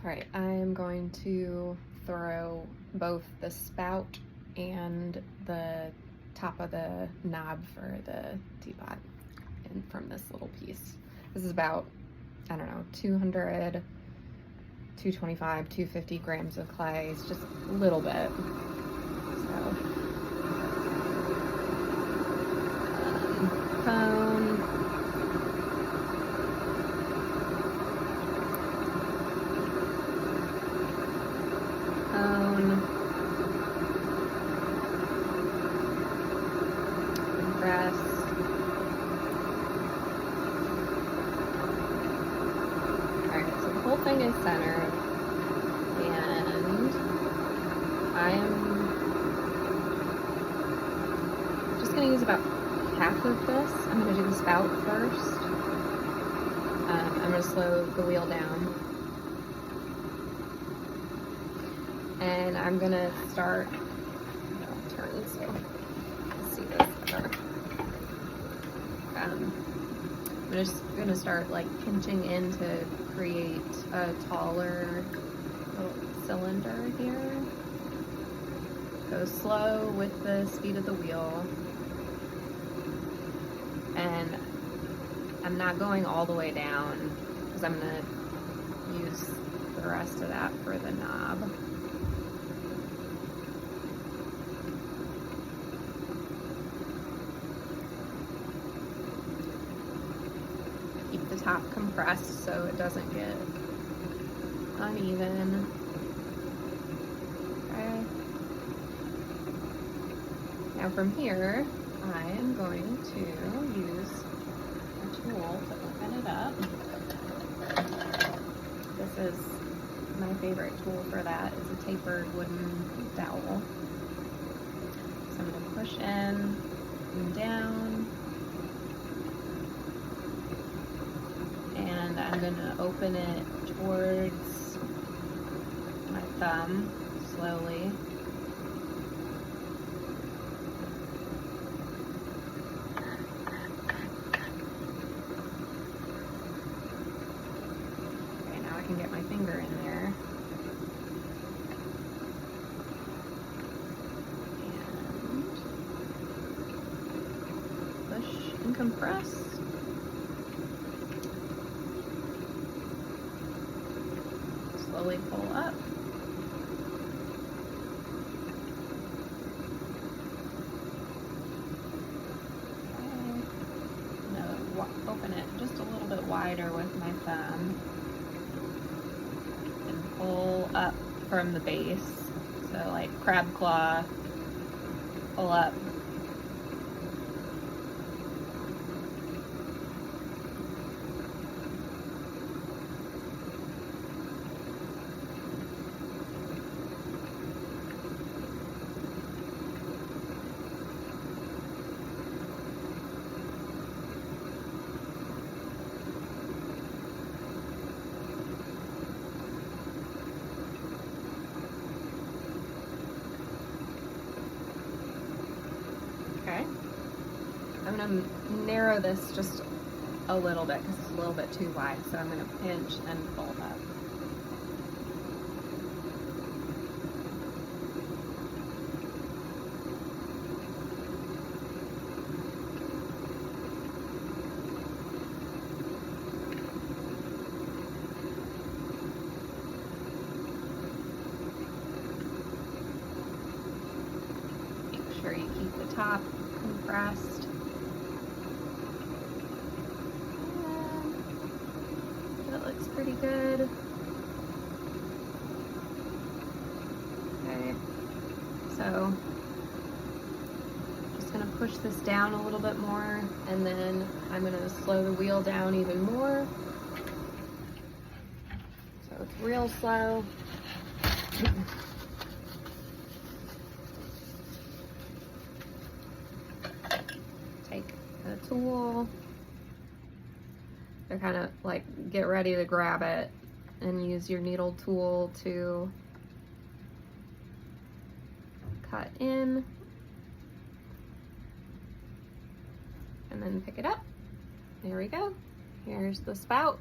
All right, I'm going to throw both the spout and the top of the knob for the teapot in from this little piece. This is about, I don't know, 200, 225, 250 grams of clay. It's just a little bit. So, cone. Press. Alright, so the whole thing is centered, and I'm just going to use about half of this. I'm going to do the spout first. I'm going to slow the wheel down. And I'm going to start, I'll turn so let's see this better. I'm just going to start like pinching in to create a taller little cylinder here. Go slow with the speed of the wheel. And I'm not going all the way down because I'm going to use the rest of that for the knob. Keep the top compressed so it doesn't get uneven. Okay. Now from here, I am going to use a tool to open it up. This is my favorite tool for that. It's a tapered wooden dowel. So I'm going to push in and down. And I'm going to open it towards my thumb slowly. Okay, now I can get my finger in there. And push and compress. Slowly pull up. Okay. Now open it just a little bit wider with my thumb and pull up from the base. So like crab claw, pull up. Okay, I'm going to narrow this just a little bit because it's a little bit too wide, so I'm going to pinch and pull up. Make sure you keep the top compressed. And that looks pretty good. Okay, so just gonna push this down a little bit more, and then I'm gonna slow the wheel down even more. So it's real slow. Take a tool to kind of like get ready to grab it, and use your needle tool to cut in and then pick it up. There we go. Here's the spout.